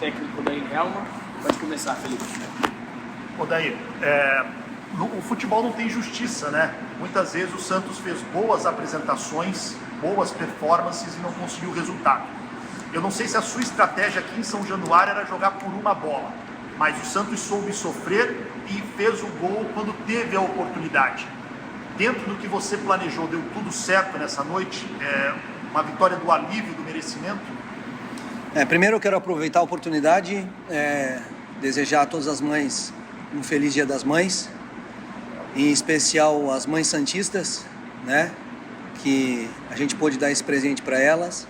técnico Odair Hellmann. Pode começar, Felipe. Odair, o futebol não tem justiça, né? Muitas vezes o Santos fez boas apresentações, boas performances e não conseguiu resultado. Eu não sei se a sua estratégia aqui em São Januário era jogar por uma bola, mas o Santos soube sofrer e fez o gol quando teve a oportunidade. Dentro do que você planejou, deu tudo certo nessa noite? Uma vitória do alívio, do merecimento? Primeiro eu quero aproveitar a oportunidade, desejar a todas as mães um feliz Dia das Mães, em especial as mães santistas, né? Que a gente pôde dar esse presente para elas,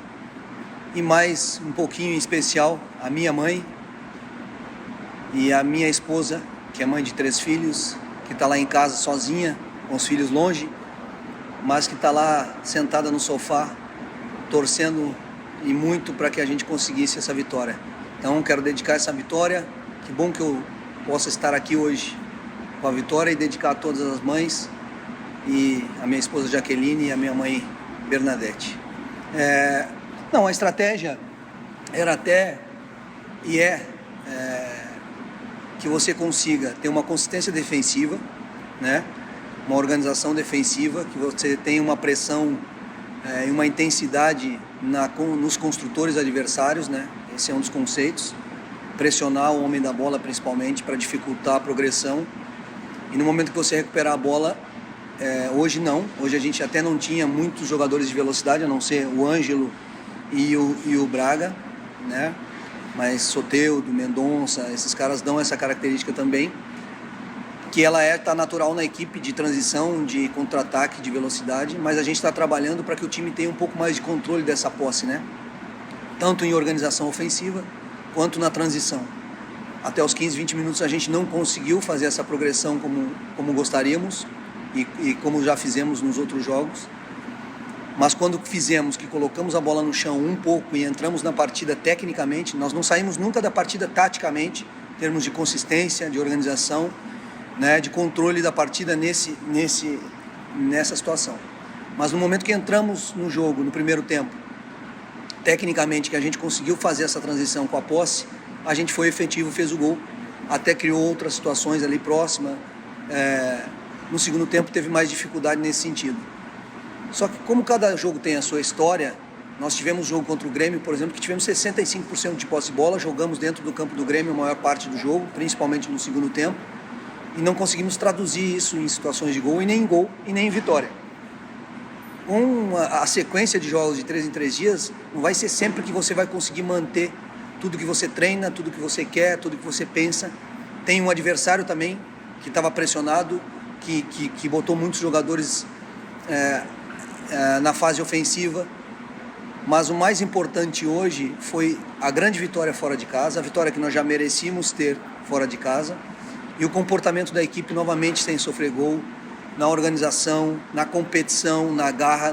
e mais um pouquinho em especial a minha mãe e a minha esposa, que é mãe de 3 filhos, que está lá em casa sozinha, com os filhos longe, mas que está lá sentada no sofá, torcendo e muito para que a gente conseguisse essa vitória. Então quero dedicar essa vitória, que bom que eu possa estar aqui hoje com a vitória e dedicar a todas as mães, e a minha esposa Jaqueline e a minha mãe Bernadette. Não, a estratégia era até e que você consiga ter uma consistência defensiva, né? Uma organização defensiva, que você tenha uma pressão e uma intensidade nos construtores adversários, né? Esse é um dos conceitos. Pressionar o homem da bola principalmente para dificultar a progressão. E no momento que você recuperar a bola, hoje não. Hoje a gente até não tinha muitos jogadores de velocidade, a não ser o Ângelo e o Braga, né? Mas Soteldo, Mendonça, esses caras dão essa característica também, que ela tá natural na equipe de transição, de contra-ataque, de velocidade, mas a gente está trabalhando para que o time tenha um pouco mais de controle dessa posse, né? Tanto em organização ofensiva, quanto na transição. Até os 15, 20 minutos a gente não conseguiu fazer essa progressão como gostaríamos e como já fizemos nos outros jogos. Mas quando fizemos, que colocamos a bola no chão um pouco e entramos na partida tecnicamente, nós não saímos nunca da partida taticamente, em termos de consistência, de organização, né, de controle da partida nessa situação. Mas no momento que entramos no jogo, no primeiro tempo, tecnicamente, que a gente conseguiu fazer essa transição com a posse, a gente foi efetivo, fez o gol, até criou outras situações ali próximas. No segundo tempo teve mais dificuldade nesse sentido. Só que como cada jogo tem a sua história, nós tivemos jogo contra o Grêmio, por exemplo, que tivemos 65% de posse de bola, jogamos dentro do campo do Grêmio a maior parte do jogo, principalmente no segundo tempo, e não conseguimos traduzir isso em situações de gol, e nem em vitória. A sequência de jogos de 3 em 3 dias não vai ser sempre que você vai conseguir manter tudo que você treina, tudo que você quer, tudo que você pensa. Tem um adversário também que estava pressionado, que botou muitos jogadores na fase ofensiva, mas o mais importante hoje foi a grande vitória fora de casa, a vitória que nós já merecíamos ter fora de casa, e o comportamento da equipe novamente sem sofrer gol, na organização, na competição, na garra,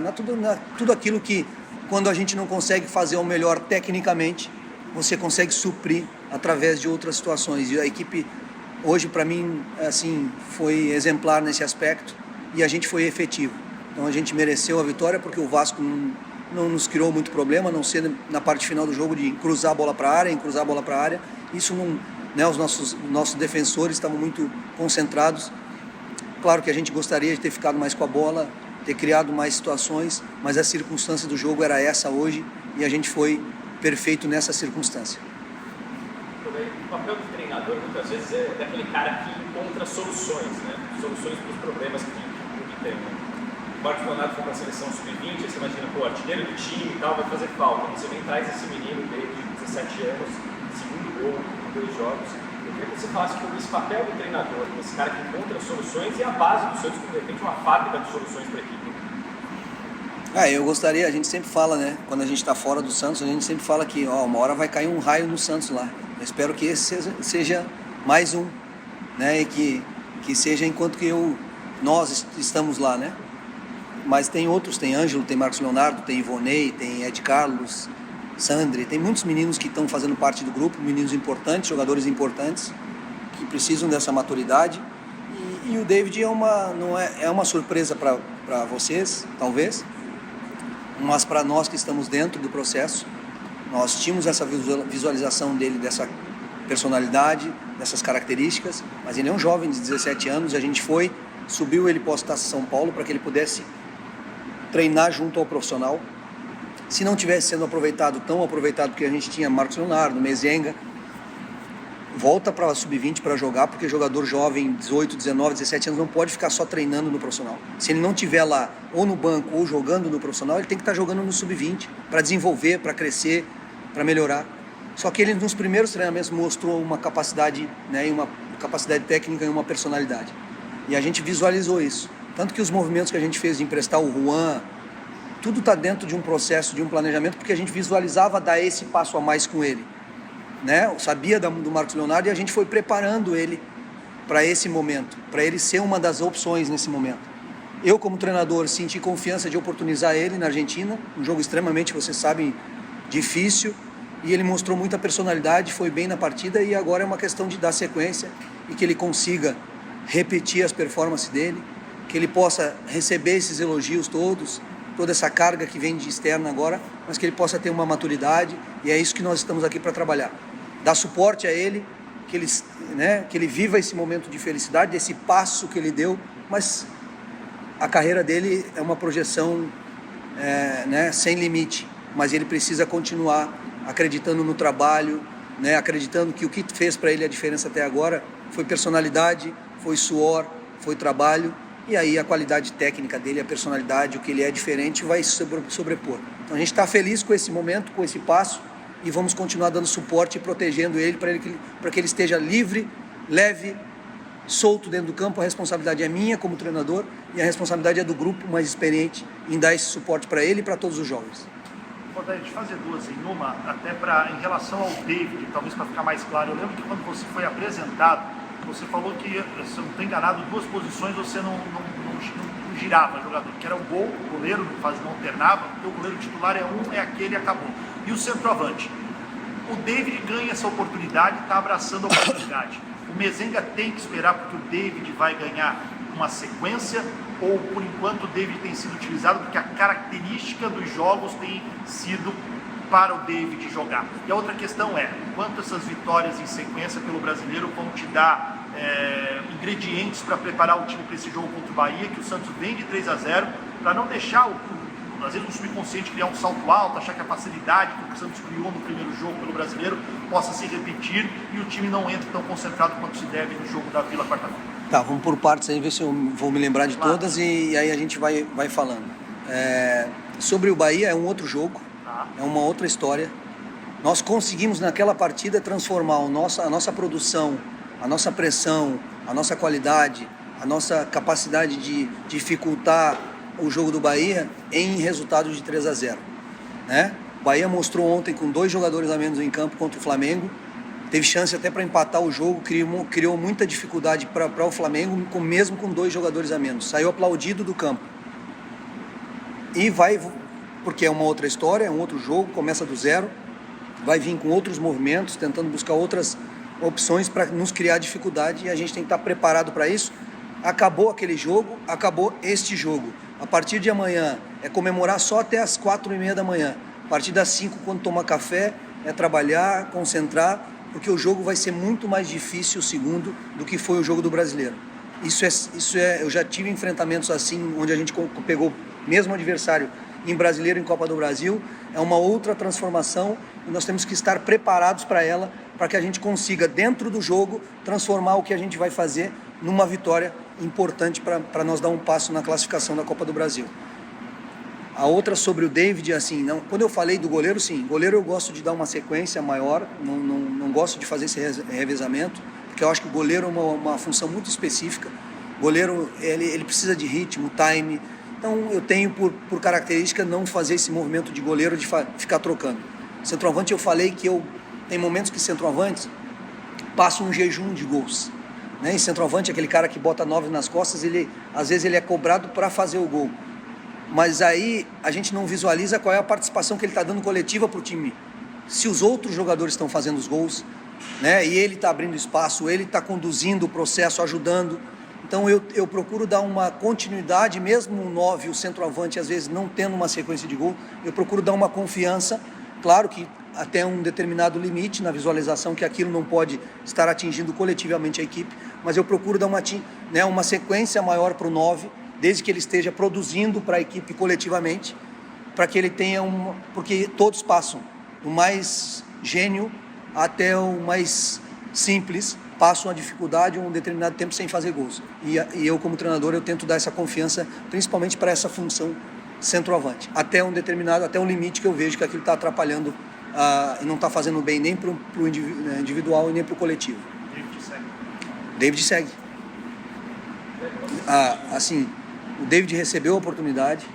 tudo aquilo que, quando a gente não consegue fazer o melhor tecnicamente, você consegue suprir através de outras situações. E a equipe hoje, para mim, assim, foi exemplar nesse aspecto, e a gente foi efetivo. Então a gente mereceu a vitória, porque o Vasco não nos criou muito problema, a não ser na parte final do jogo de cruzar a bola para a área, Isso não, né, os nossos defensores estavam muito concentrados. Claro que a gente gostaria de ter ficado mais com a bola, ter criado mais situações, mas a circunstância do jogo era essa hoje, e a gente foi perfeito nessa circunstância. O papel do treinador muitas vezes é daquele cara que encontra soluções, né? Soluções para os problemas que o clube tem. O Marcos Leonardo foi para a seleção sub-20, você imagina, artilheiro do time e tal, vai fazer falta. Você vem traz esse menino dele de 17 anos, segundo gol em 2 jogos. Eu queria que você falasse sobre esse papel do treinador, esse cara que encontra soluções e a base do Santos, de repente, uma fábrica de soluções para a equipe. Eu gostaria, a gente sempre fala, né, quando a gente está fora do Santos, a gente sempre fala que uma hora vai cair um raio no Santos lá. Eu espero que esse seja mais um, né, e que seja enquanto que nós estamos lá, né. Mas tem outros, tem Ângelo, tem Marcos Leonardo, tem Ivonei, tem Ed Carlos, Sandri, tem muitos meninos que estão fazendo parte do grupo, meninos importantes, jogadores importantes, que precisam dessa maturidade. E o David é uma surpresa para vocês, talvez, mas para nós que estamos dentro do processo, Nós tínhamos essa visualização dele, dessa personalidade, dessas características, mas ele é um jovem de 17 anos, a gente subiu ele para o Taça São Paulo para que ele pudesse treinar junto ao profissional. Se não tivesse sendo tão aproveitado, porque a gente tinha Marcos Leonardo, Mezenga, volta para a Sub-20 para jogar, porque jogador jovem, 18, 19, 17 anos, não pode ficar só treinando no profissional. Se ele não estiver lá, ou no banco, ou jogando no profissional, ele tem que estar jogando no Sub-20, para desenvolver, para crescer, para melhorar. Só que ele, nos primeiros treinamentos, mostrou uma capacidade, né, uma capacidade técnica e uma personalidade. E a gente visualizou isso. Tanto que os movimentos que a gente fez de emprestar o Juan, tudo está dentro de um processo, de um planejamento, porque a gente visualizava dar esse passo a mais com ele. Né? Eu sabia do Marcos Leonardo e a gente foi preparando ele para esse momento, para ele ser uma das opções nesse momento. Eu, como treinador, senti confiança de oportunizar ele na Argentina, um jogo extremamente, vocês sabem, difícil, e ele mostrou muita personalidade, foi bem na partida, e agora é uma questão de dar sequência e que ele consiga repetir as performances dele, que ele possa receber esses elogios todos, toda essa carga que vem de externa agora, mas que ele possa ter uma maturidade, e é isso que nós estamos aqui para trabalhar. Dar suporte a ele, que ele viva esse momento de felicidade, desse passo que ele deu, mas a carreira dele é uma projeção sem limite, mas ele precisa continuar acreditando no trabalho, né, acreditando que o que fez para ele a diferença até agora foi personalidade, foi suor, foi trabalho, e aí a qualidade técnica dele, a personalidade, o que ele é diferente vai sobrepor. Então a gente está feliz com esse momento, com esse passo, e vamos continuar dando suporte e protegendo ele para que ele esteja livre, leve, solto dentro do campo. A responsabilidade é minha como treinador e a responsabilidade é do grupo mais experiente em dar esse suporte para ele e para todos os jovens. Vou te fazer duas em uma, até em relação ao David, talvez para ficar mais claro. Eu lembro que quando você foi apresentado, você falou que, se eu não estou enganado, duas posições você não girava jogador, que era o gol, o goleiro não alternava, porque o goleiro titular é aquele e acabou. E o centroavante. O David ganha essa oportunidade, está abraçando a oportunidade. O Mezenga tem que esperar porque o David vai ganhar uma sequência, ou por enquanto o David tem sido utilizado porque a característica dos jogos tem sido para o David jogar. E a outra questão é, quanto essas vitórias em sequência pelo brasileiro vão te dar ingredientes para preparar o time para esse jogo contra o Bahia, que o Santos vem de 3-0, para não deixar às vezes o subconsciente criar um salto alto, achar que a facilidade que o Santos criou no primeiro jogo pelo brasileiro possa se repetir e o time não entre tão concentrado quanto se deve no jogo da Vila quarta-feira. Tá, vamos por partes aí, ver se eu vou me lembrar de todas e aí a gente vai falando. Sobre o Bahia é um outro jogo, é uma outra história. Nós conseguimos naquela partida transformar a nossa produção, a nossa pressão, a nossa qualidade, a nossa capacidade de dificultar o jogo do Bahia em resultado de 3-0. Né? O Bahia mostrou ontem com 2 jogadores a menos em campo contra o Flamengo, teve chance até para empatar o jogo, criou muita dificuldade para o Flamengo, mesmo com 2 jogadores a menos. Saiu aplaudido do campo. E porque é uma outra história, é um outro jogo, começa do zero, vai vir com outros movimentos, tentando buscar outras opções para nos criar dificuldade e a gente tem que estar preparado para isso. Acabou aquele jogo, acabou este jogo. A partir de amanhã é comemorar só até as 4h30 da manhã. A partir das 5, quando tomar café, é trabalhar, concentrar, porque o jogo vai ser muito mais difícil, o segundo, do que foi o jogo do brasileiro. Eu já tive enfrentamentos assim, onde a gente pegou mesmo adversário em brasileiro, em Copa do Brasil. É uma outra transformação e nós temos que estar preparados para ela, para que a gente consiga, dentro do jogo, transformar o que a gente vai fazer numa vitória importante para nós dar um passo na classificação da Copa do Brasil. A outra sobre o David, assim, quando eu falei do goleiro, sim, goleiro eu gosto de dar uma sequência maior, não gosto de fazer esse revezamento, porque eu acho que o goleiro é uma função muito específica. O goleiro, ele precisa de ritmo, time, então eu tenho por característica não fazer esse movimento de goleiro de ficar trocando. Centroavante eu falei que tem momentos que centroavantes passam um jejum de gols. Né? E centroavante é aquele cara que bota 9 nas costas, às vezes ele é cobrado para fazer o gol. Mas aí a gente não visualiza qual é a participação que ele está dando coletiva para o time. Se os outros jogadores estão fazendo os gols, né? E ele está abrindo espaço, ele está conduzindo o processo, ajudando. Então eu procuro dar uma continuidade, mesmo o 9, o centroavante, às vezes não tendo uma sequência de gol, eu procuro dar uma confiança Claro que até um determinado limite na visualização, que aquilo não pode estar atingindo coletivamente a equipe, mas eu procuro dar uma sequência maior para o 9, desde que ele esteja produzindo para a equipe coletivamente, para que ele tenha porque todos passam, do mais gênio até o mais simples, passam a dificuldade um determinado tempo sem fazer gols. E eu, como treinador, eu tento dar essa confiança, principalmente para essa função centroavante, até um limite que eu vejo que aquilo está atrapalhando e não está fazendo bem nem para o individual e nem para o coletivo. David segue. Assim, o David recebeu a oportunidade,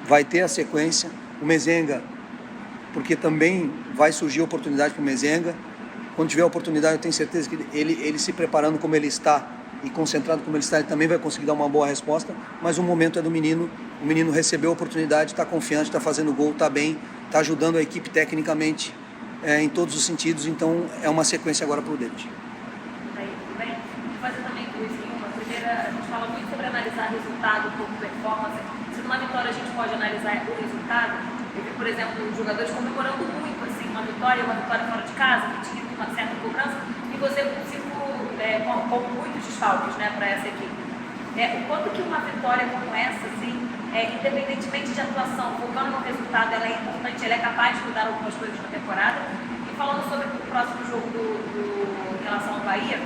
vai ter a sequência, o Mezenga, porque também vai surgir oportunidade para o Mezenga. Quando tiver a oportunidade, eu tenho certeza que ele se preparando como ele está e concentrado como ele está, ele também vai conseguir dar uma boa resposta, mas o momento é do menino. O menino recebeu a oportunidade, está confiante, está fazendo gol, está bem, está ajudando a equipe tecnicamente em todos os sentidos, então é uma sequência agora para o David. Tudo bem? Vou fazer também duas em uma. Primeira, a gente fala muito sobre analisar resultado, pouco performance. Se numa vitória a gente pode analisar o resultado, eu vi, por exemplo, os jogadores comemorando muito assim, uma vitória fora de casa, que tinha uma certa cobrança, e você com muitos desfalques, né, para essa equipe. O quanto que uma vitória como essa, assim, independentemente de atuação, focando no resultado, ela é importante, ela é capaz de mudar algumas coisas na temporada. E falando sobre o próximo jogo em relação ao Bahia,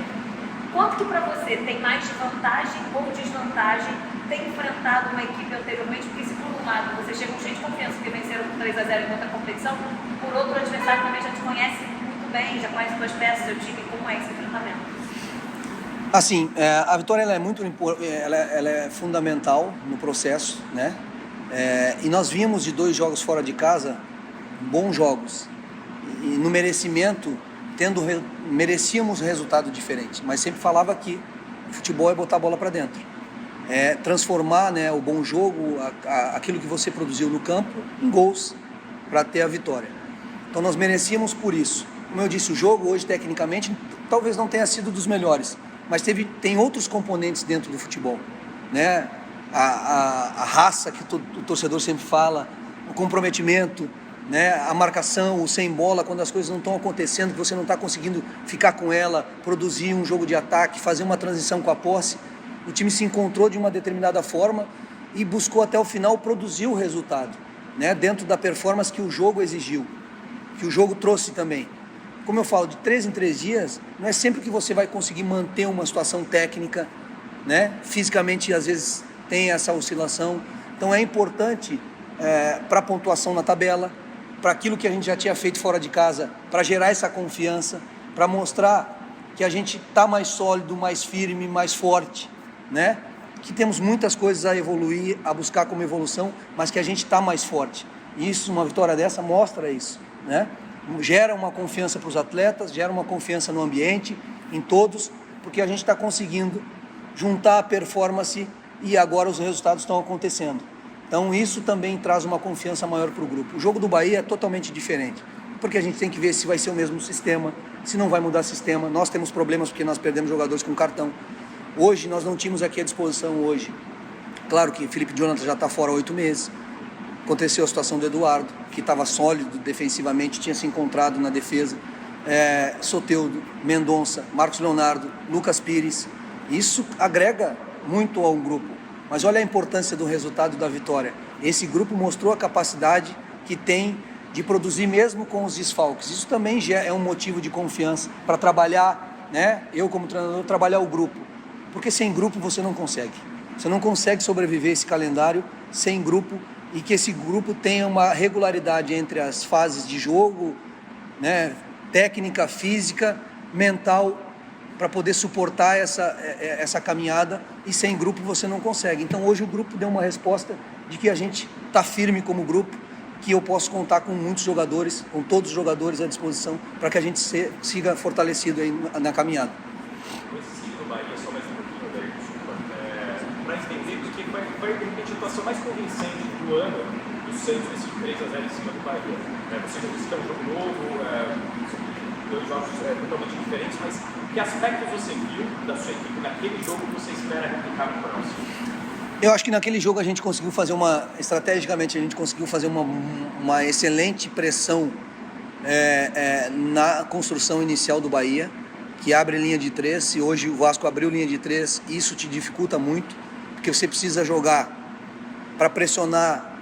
quanto que para você tem mais vantagem ou desvantagem ter enfrentado uma equipe anteriormente? Porque se por um lado você chega cheio de confiança porque venceram por 3-0 em outra competição, por outro, o adversário também já te conhece muito bem, já conhece suas peças, seu time, como é esse enfrentamento? Assim, a vitória ela é fundamental no processo, né? E nós vimos de 2 jogos fora de casa, bons jogos, e no merecimento, merecíamos resultado diferente, mas sempre falava que o futebol é botar a bola para dentro, transformar, né, o bom jogo, aquilo que você produziu no campo, em gols, para ter a vitória. Então nós merecíamos por isso. Como eu disse, o jogo hoje, tecnicamente, talvez não tenha sido dos melhores, mas tem outros componentes dentro do futebol, né? A raça que o torcedor sempre fala, o comprometimento, né? A marcação, o sem bola, quando as coisas não estão acontecendo, que você não está conseguindo ficar com ela, produzir um jogo de ataque, fazer uma transição com a posse. O time se encontrou de uma determinada forma e buscou até o final produzir o resultado, né? Dentro da performance que o jogo exigiu, que o jogo trouxe também. Como eu falo, de 3 em 3 dias, não é sempre que você vai conseguir manter uma situação técnica, né? Fisicamente, às vezes, tem essa oscilação. Então, é importante para a pontuação na tabela, para aquilo que a gente já tinha feito fora de casa, para gerar essa confiança, para mostrar que a gente está mais sólido, mais firme, mais forte, né? Que temos muitas coisas a evoluir, a buscar como evolução, mas que a gente está mais forte. E isso, uma vitória dessa mostra isso, né? Gera uma confiança para os atletas, gera uma confiança no ambiente, em todos, porque a gente está conseguindo juntar a performance e agora os resultados estão acontecendo. Então isso também traz uma confiança maior para o grupo. O jogo do Bahia é totalmente diferente, porque a gente tem que ver se vai ser o mesmo sistema, se não vai mudar sistema. Nós temos problemas porque nós perdemos jogadores com cartão. Hoje nós não tínhamos aqui à disposição hoje. Claro que Felipe Jonathan já está fora há 8 meses. Aconteceu a situação do Eduardo, que estava sólido defensivamente, tinha se encontrado na defesa. Soteldo, Mendonça, Marcos Leonardo, Lucas Pires. Isso agrega muito ao grupo. Mas olha a importância do resultado da vitória. Esse grupo mostrou a capacidade que tem de produzir mesmo com os desfalques. Isso também já é um motivo de confiança para trabalhar, né? Eu como treinador, trabalhar o grupo. Porque sem grupo você não consegue. Você não consegue sobreviver esse calendário sem grupo, e que esse grupo tenha uma regularidade entre as fases de jogo, né, técnica, física, mental, para poder suportar essa caminhada, e sem grupo você não consegue. Então hoje o grupo deu uma resposta de que a gente está firme como grupo, que eu posso contar com muitos jogadores, com todos os jogadores à disposição, para que a gente siga fortalecido aí na caminhada. Para entender porque foi de repente a atuação mais convincente do ano do Santos nesse 3-0 em cima do Bahia. Você já disse que é um jogo novo, são 2 jogos totalmente diferentes, mas que aspectos você viu da sua equipe naquele jogo que você espera replicar no próximo? Eu acho que naquele jogo a gente conseguiu fazer estrategicamente a gente conseguiu fazer uma excelente pressão na construção inicial do Bahia, que abre linha de 3. Se hoje o Vasco abriu linha de 3, isso te dificulta muito, porque você precisa jogar para pressionar,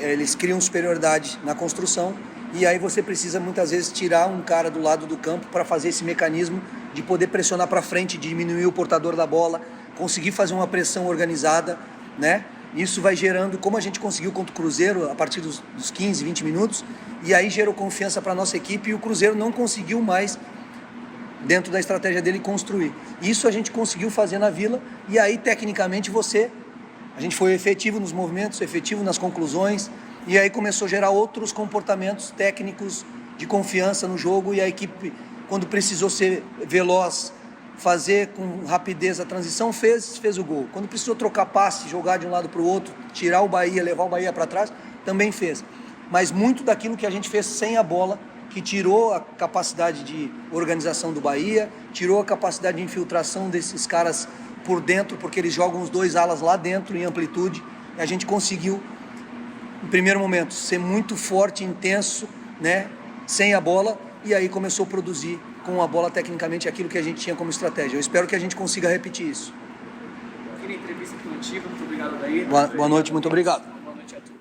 eles criam superioridade na construção, e aí você precisa muitas vezes tirar um cara do lado do campo para fazer esse mecanismo de poder pressionar para frente, diminuir o portador da bola, conseguir fazer uma pressão organizada, né? Isso vai gerando, como a gente conseguiu contra o Cruzeiro a partir dos 15, 20 minutos, e aí gerou confiança para a nossa equipe, e o Cruzeiro não conseguiu mais, dentro da estratégia dele, construir. Isso a gente conseguiu fazer na Vila, e aí tecnicamente a gente foi efetivo nos movimentos, efetivo nas conclusões, e aí começou a gerar outros comportamentos técnicos de confiança no jogo, e a equipe, quando precisou ser veloz, fazer com rapidez a transição, fez o gol. Quando precisou trocar passe, jogar de um lado para o outro, tirar o Bahia, levar o Bahia para trás, também fez. Mas muito daquilo que a gente fez sem a bola, que tirou a capacidade de organização do Bahia, tirou a capacidade de infiltração desses caras por dentro, porque eles jogam os dois alas lá dentro em amplitude, e a gente conseguiu, no primeiro momento, ser muito forte, intenso, né, sem a bola, e aí começou a produzir com a bola tecnicamente aquilo que a gente tinha como estratégia. Eu espero que a gente consiga repetir isso. Aqui na entrevista coletiva, muito obrigado, Daí. Boa noite, muito obrigado. Boa noite a todos.